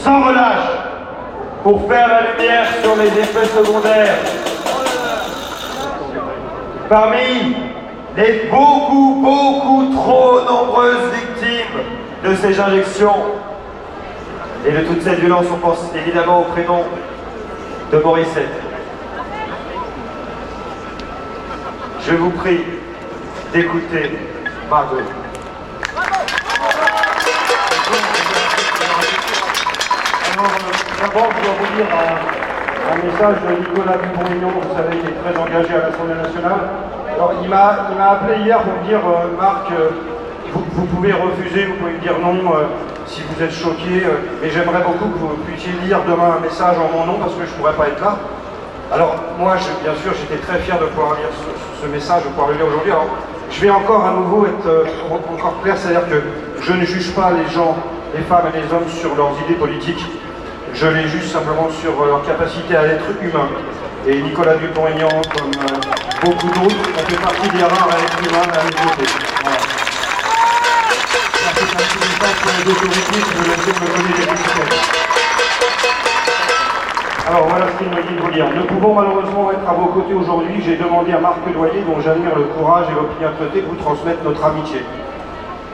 sans relâche, pour faire la lumière sur les effets secondaires. Parmi les beaucoup trop nombreuses victimes de ces injections et de toute cette violence, on pense évidemment au prénom de Morissette. Je vous prie d'écouter Margot. D'abord, je dois vous dire un message de Nicolas Dupont-Aignan, vous savez, qui est très engagé à l'Assemblée nationale. Alors, il m'a appelé hier pour me dire, Marc, vous pouvez refuser, vous pouvez me dire non si vous êtes choqué, mais j'aimerais beaucoup que vous puissiez lire demain un message en mon nom parce que je ne pourrais pas être là. Alors, moi, bien sûr, j'étais très fier de pouvoir lire ce message, de pouvoir le lire aujourd'hui. Alors, je vais encore à nouveau être encore clair, c'est-à-dire que je ne juge pas les gens, les femmes et les hommes sur leurs idées politiques. Je les juge simplement sur leur capacité à être humain. Et Nicolas Dupont-Aignan, comme beaucoup d'autres, on fait partie des rares êtres humains à mes côtés. Voilà. Ça, c'est un petit message pour les autorités qui veulent essayer de me donner des excuses. Alors voilà ce qu'il me dit de vous dire. Ne pouvons malheureusement être à vos côtés aujourd'hui, j'ai demandé à Marc Doyer, dont j'admire le courage et l'opiniâtreté, de vous transmettre notre amitié.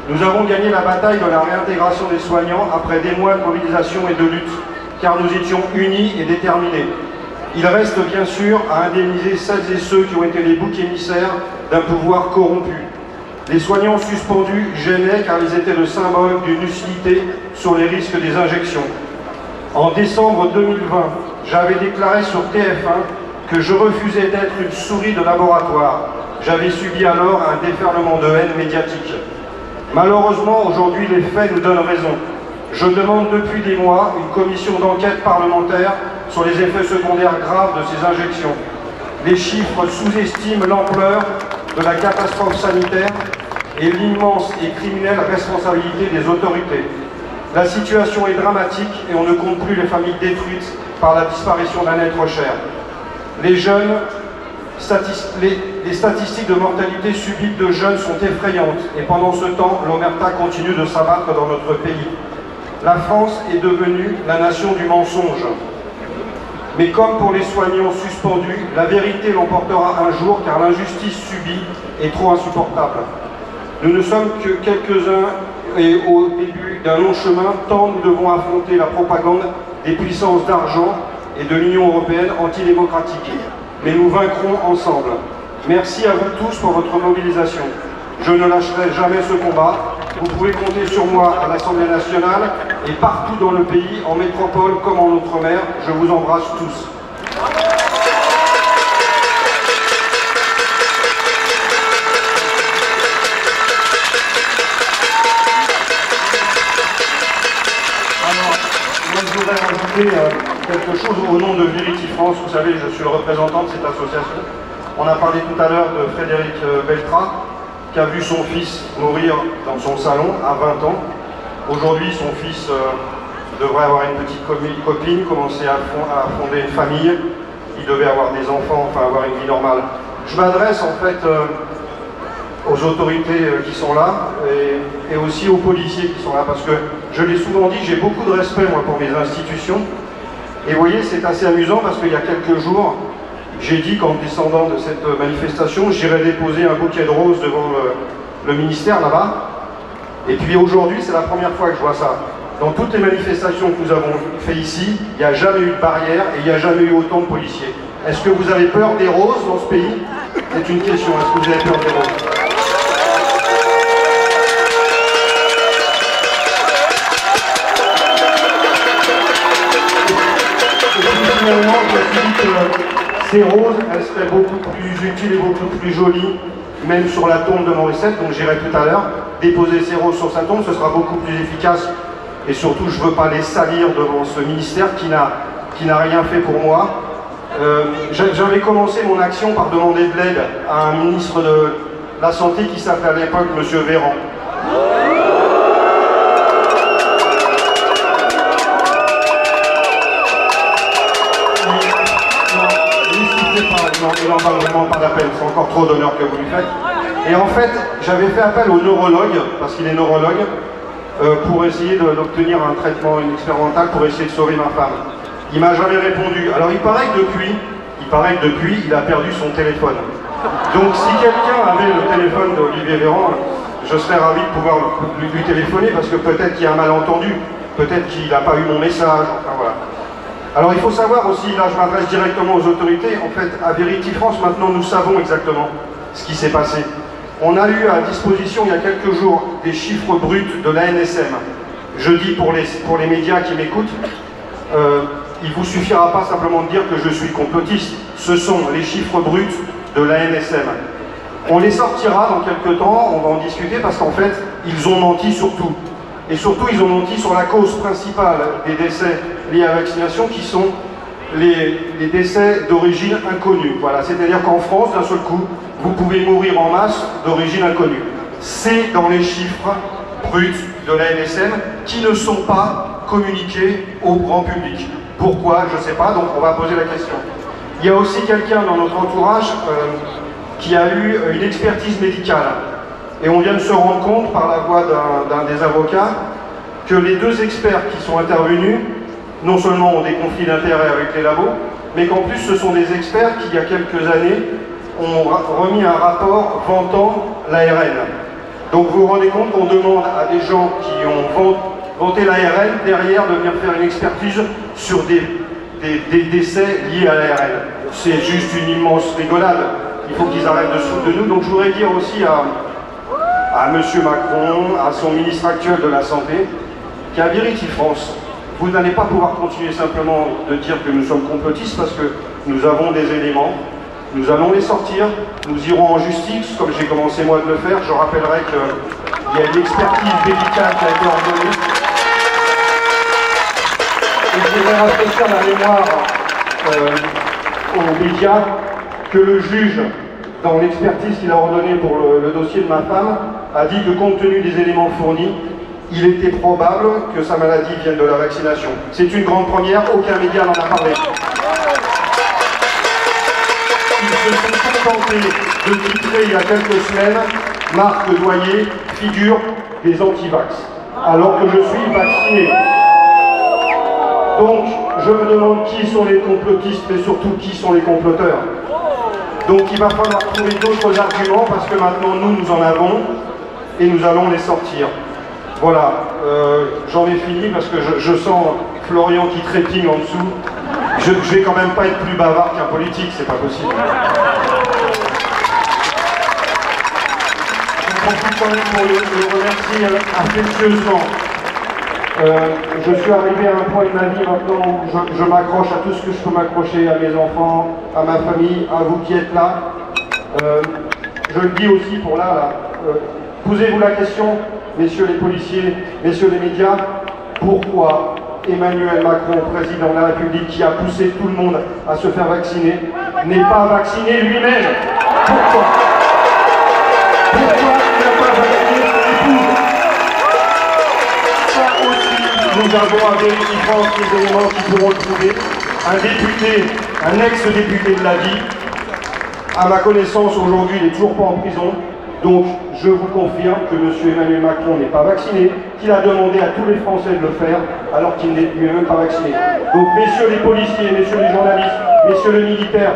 Nous avons gagné la bataille de la réintégration des soignants après des mois de mobilisation et de lutte, car nous étions unis et déterminés. Il reste bien sûr à indemniser celles et ceux qui ont été les boucs émissaires d'un pouvoir corrompu. Les soignants suspendus gênaient car ils étaient le symbole d'une lucidité sur les risques des injections. En décembre 2020, j'avais déclaré sur TF1 que je refusais d'être une souris de laboratoire. J'avais subi alors un déferlement de haine médiatique. Malheureusement, aujourd'hui, les faits nous donnent raison. Je demande depuis des mois une commission d'enquête parlementaire sur les effets secondaires graves de ces injections. Les chiffres sous-estiment l'ampleur de la catastrophe sanitaire et l'immense et criminelle responsabilité des autorités. La situation est dramatique et on ne compte plus les familles détruites par la disparition d'un être cher. Les statistiques de mortalité subite de jeunes sont effrayantes et pendant ce temps, l'omerta continue de s'abattre dans notre pays. La France est devenue la nation du mensonge. Mais comme pour les soignants suspendus, la vérité l'emportera un jour car l'injustice subie est trop insupportable. Nous ne sommes que quelques-uns et au début d'un long chemin, tant nous devons affronter la propagande des puissances d'argent et de l'Union européenne antidémocratique. Mais nous vaincrons ensemble. Merci à vous tous pour votre mobilisation. Je ne lâcherai jamais ce combat. Vous pouvez compter sur moi à l'Assemblée nationale et partout dans le pays, en métropole comme en outre-mer. Je vous embrasse tous. Je voudrais rajouter quelque chose au nom de Verity France. Vous savez, je suis le représentant de cette association. On a parlé tout à l'heure de Frédéric Beltra, qui a vu son fils mourir dans son salon à 20 ans. Aujourd'hui, son fils devrait avoir une petite copine, commencer à fonder une famille. Il devait avoir des enfants, enfin avoir une vie normale. Je m'adresse en fait aux autorités qui sont là et aussi aux policiers qui sont là, parce que je l'ai souvent dit, j'ai beaucoup de respect moi pour mes institutions. Et vous voyez, c'est assez amusant parce qu'il y a quelques jours, j'ai dit qu'en descendant de cette manifestation, j'irais déposer un bouquet de roses devant le ministère là-bas. Et puis aujourd'hui, c'est la première fois que je vois ça. Dans toutes les manifestations que nous avons fait ici, il n'y a jamais eu de barrière et il n'y a jamais eu autant de policiers. Est-ce que vous avez peur des roses dans ce pays? C'est une question, est-ce que vous avez peur des roses? Finalement, je me suis dit que ces roses, elles seraient beaucoup plus utiles et beaucoup plus jolies, même sur la tombe de Morissette, donc j'irai tout à l'heure déposer ces roses sur sa tombe, ce sera beaucoup plus efficace, et surtout je ne veux pas les salir devant ce ministère qui n'a rien fait pour moi. J'avais commencé mon action par demander de l'aide à un ministre de la Santé qui s'appelait à l'époque M. Véran. Il n'en parle vraiment pas la peine, c'est encore trop d'honneur que vous lui faites. Et en fait, j'avais fait appel au neurologue, parce qu'il est neurologue, pour essayer d'obtenir un traitement expérimental pour essayer de sauver ma femme. Il m'a jamais répondu. Alors il paraît que depuis, il a perdu son téléphone. Donc si quelqu'un avait le téléphone d'Olivier Véran, je serais ravi de pouvoir lui téléphoner parce que peut-être qu'il y a un malentendu, peut-être qu'il n'a pas eu mon message, enfin voilà. Alors il faut savoir aussi, là je m'adresse directement aux autorités, en fait à Vérity France maintenant nous savons exactement ce qui s'est passé. On a eu à disposition il y a quelques jours des chiffres bruts de l'ANSM. Je dis pour les médias qui m'écoutent, il ne vous suffira pas simplement de dire que je suis complotiste. Ce sont les chiffres bruts de l'ANSM. On les sortira dans quelques temps, on va en discuter parce qu'en fait, ils ont menti sur tout. Et surtout, ils ont menti sur la cause principale des décès liés à la vaccination qui sont les décès d'origine inconnue. Voilà, c'est-à-dire qu'en France, d'un seul coup, vous pouvez mourir en masse d'origine inconnue. C'est dans les chiffres bruts de l'ANSM qui ne sont pas communiqués au grand public. Pourquoi? Je ne sais pas, donc on va poser la question. Il y a aussi quelqu'un dans notre entourage qui a eu une expertise médicale. Et on vient de se rendre compte, par la voix d'un des avocats, que les deux experts qui sont intervenus, non seulement ont des conflits d'intérêts avec les labos, mais qu'en plus ce sont des experts qui, il y a quelques années, ont remis un rapport vantant l'ARN. Donc vous vous rendez compte qu'on demande à des gens qui ont vanté l'ARN, derrière, de venir faire une expertise sur des décès liés à l'ARN. C'est juste une immense rigolade. Il faut qu'ils arrêtent de se foutre de nous. Donc je voudrais dire aussi à M. Macron, à son ministre actuel de la Santé, qu'à Vérity France, vous n'allez pas pouvoir continuer simplement de dire que nous sommes complotistes parce que nous avons des éléments, nous allons les sortir, nous irons en justice, comme j'ai commencé moi de le faire. Je rappellerai qu'il y a une expertise médicale qui a été ordonnée. Et je voudrais rafraîchir la mémoire aux médias que le juge, dans l'expertise qu'il a ordonnée pour le dossier de ma femme, a dit que compte tenu des éléments fournis, il était probable que sa maladie vienne de la vaccination. C'est une grande première, aucun média n'en a parlé. Ils se sont contentés de titrer il y a quelques semaines Marc Doyer, figure des anti-vax, alors que je suis vacciné. Donc, je me demande qui sont les complotistes, mais surtout qui sont les comploteurs. Donc, il va falloir trouver d'autres arguments, parce que maintenant, nous en avons, et nous allons les sortir. Voilà, j'en ai fini, parce que je sens Florian qui trépigne en dessous. Je vais quand même pas être plus bavard qu'un politique, c'est pas possible. Je profite quand même pour le remercier affectueusement. Je suis arrivé à un point de ma vie maintenant où je m'accroche à tout ce que je peux m'accrocher, à mes enfants, à ma famille, à vous qui êtes là. Je le dis aussi pour là. Posez-vous la question, messieurs les policiers, messieurs les médias, pourquoi Emmanuel Macron, président de la République, qui a poussé tout le monde à se faire vacciner, n'est pas vacciné lui-même? Pourquoi? Pourquoi il n'a pas vacciné son épouse? Ça aussi, nous avons à Vérity France des éléments qui pourront le prouver. Un député, un ex-député de la vie, à ma connaissance aujourd'hui, il n'est toujours pas en prison. Donc, je vous confirme que M. Emmanuel Macron n'est pas vacciné, qu'il a demandé à tous les Français de le faire, alors qu'il n'est lui-même pas vacciné. Donc, messieurs les policiers, messieurs les journalistes, messieurs les militaires,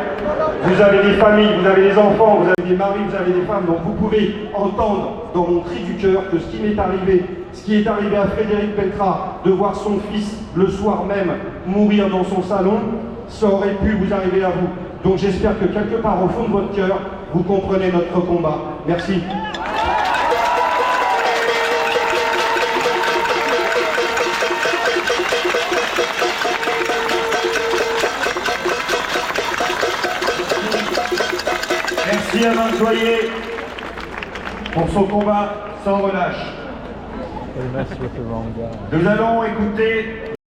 vous avez des familles, vous avez des enfants, vous avez des maris, vous avez des femmes, donc vous pouvez entendre dans mon cri du cœur que ce qui est arrivé à Frédéric Peltrat, de voir son fils le soir même mourir dans son salon, ça aurait pu vous arriver à vous. Donc j'espère que quelque part au fond de votre cœur, vous comprenez notre combat. Merci. Merci à Marc Doyer pour son combat sans relâche. Nous allons écouter